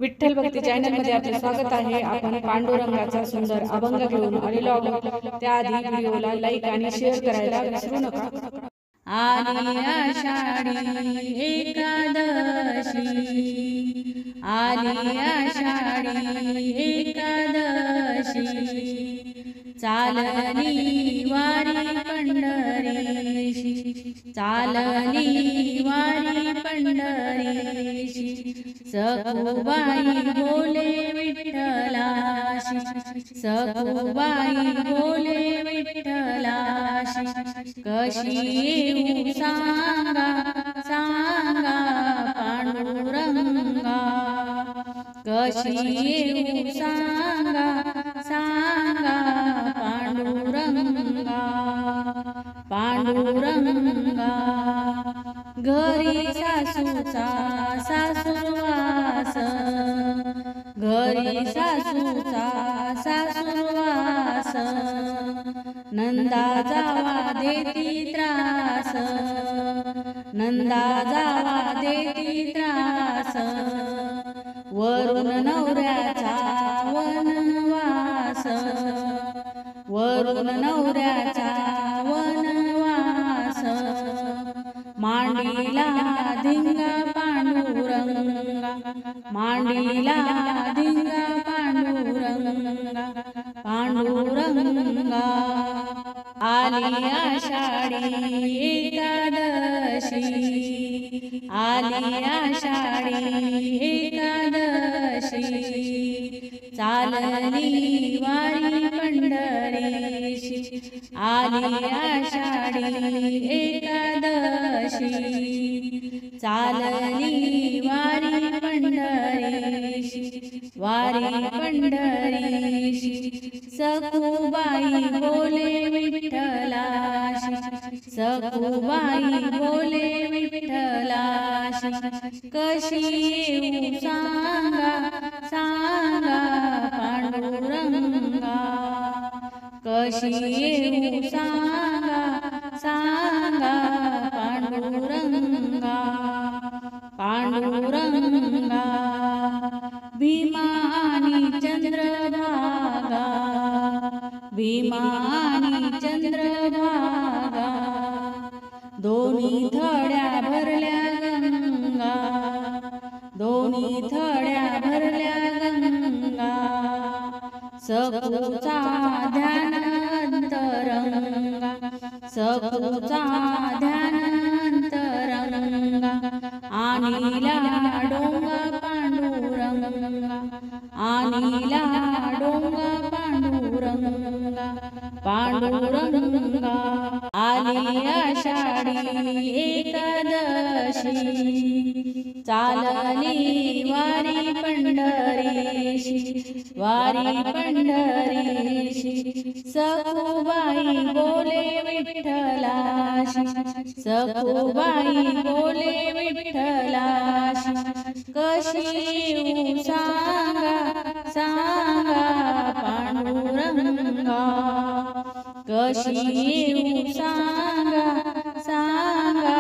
विठ्ठल भक्ती channel मध्ये आपले स्वागत आहे। आपण पांडुरंगाचा सुंदर अभंग घेऊन आलेलो आहोत। त्याआधी व्हिडिओला लाईक आणि शेअर करायला विसरू नका। आली आषाढी एकादशी, आली आषाढी एकादशी, चालली वारी पंढरीशी, चालली वारी पंढरीशी, सखुबाई बोले विठ्ठलाशी, सखुबाई बोले विठ्ठलाशी, कशी येऊ सांगा सांगा पांडुरंगा, कशी येऊ सांगा सांगा पांडुरंगा, पांडुरंगा। घरी सासूचा सासूरवास, घरी सासूचा सासूरवास, नंदा जावा देती त्रास, नंदा जावा देती त्रास, वरून नवऱ्याचा वनवास, वरून नवऱ्याचा वनवास, मांडीला धिंगा पांडुरंगा, मांडीला धिंगा पांडुरंगा, पांडुरंगा। आली आषाढी एकादशी, आली आषाढी एकादशी, चालली वारी पंढरीशी, आली आषाढी एकादशी, चालली वारी पंढरीशी, वारी पंढरीशी, सखुबाई बोले विठ्ठलाशी, सखुबाई बोले विठ्ठलाशी, कशी येऊ सांगा सांगा पांडुरंगा, कशी येऊ सांगा सांगा पांडुरंगा, पांडुरंगा। भीमा आणि चंद्रभागा, भीमा आणि चंद्रभागा, दोन्ही थड्या भरल्या गंगा, दोन्ही थड्या भरल्या गंगा, सखूचा ध्यान अंतरंगा, सखूचा ध्यान अंतरंगा, आनिला डोंगा पांडुरंगा, आनिला डोंगा पांडुरंगा, पांडुरंगा। आली आषाढी एकादशी, चालली वारी पंढरीशी, वारी पंढरीशी, सखुबाई बोले विठ्ठलाशी, सखुबाई बोले विठ्ठलाशी, कशी येऊ सांगा सांगा पांडुरंगा, कशी येऊ सांगा सांगा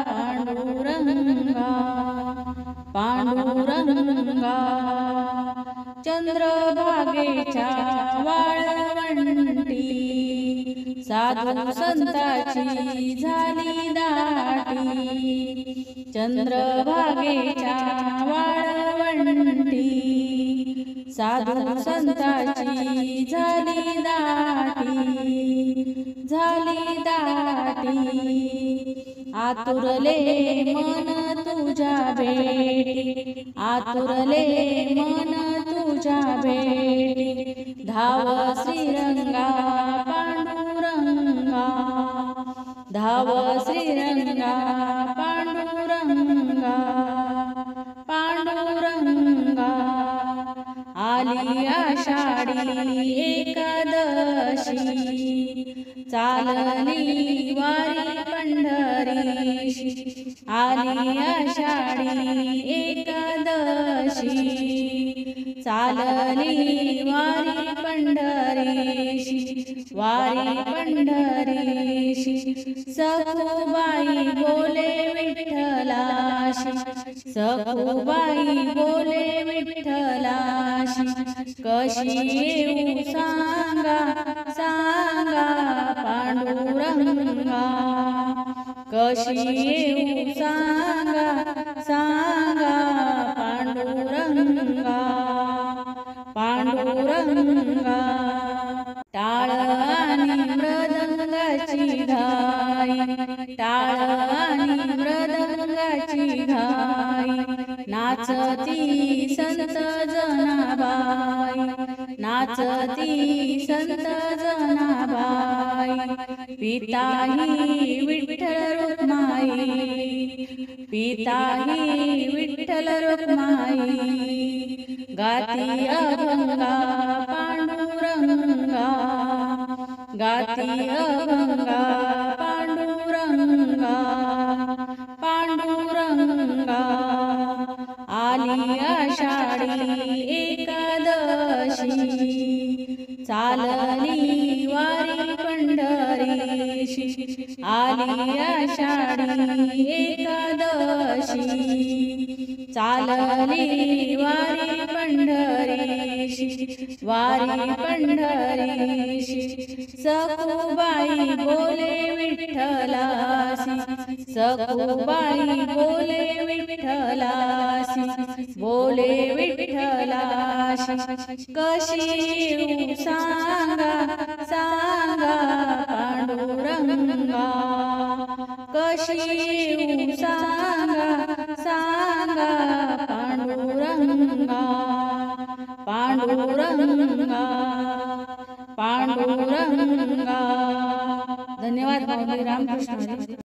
पांडुरंगा, पांडुरंगा। चंद्रभागेच्या वाळवंटी, साधू संताची झाली दाटी, चंद्रभागेच्या वाळवंटी, साधू संताची झाली दाटी, झाली दाटी, आतुरले मन तुझ्या भेटी, आतुरले मन तुझ्या भेटी, धाव श्रीरंगा पांडुरंगा, धाव श्रीरंगा पांडुरंगा, पांडुरंगा। आली आषाढी एकादशी, चालली वारी पंढरीशी, आली आषाढी एकादशी, चालली वारी पंढरीशी, वारी पंढरीशी, सखुबाई बोले विठ्ठलाशी, सखुबाई बोले विठ्ठलाशी, कशी येऊ सांगा सांगा पांडुरंगा, कशी येऊ सांगा सांगा पांडुरंगा, पांडुरंगा. टाळ आणि मृदंगाची घाई, टाळ आणि मृदंगाची घाई, नाचती संत जनाबाई, नाचती संत जनाबाई. पिताही विठ्ठल रुक्माई, पिताही विठ्ठल रुक्माई, गाती अभंगा पांडुरंगा, गाती अभंगा पांडुरंगा, पांडुरंगा. आली आषाढी एकादशी, चालली वारी पंढरीशी, आली आषाढी एकादशी, चालली वारी पंढरीशी, वारी पंढरीशी. सखुबाई बोले विठ्ठलासी, सखुबाई बोले विठ्ठलासी, बोले विठ्ठलासी. कशी येऊ सांगा सांगा पांडुरंगा, कशी येऊ सांगा सांगा पांडुरंगा, पांडुरंगा, पांडुरंगा. धन्यवाद. रामकृष्ण.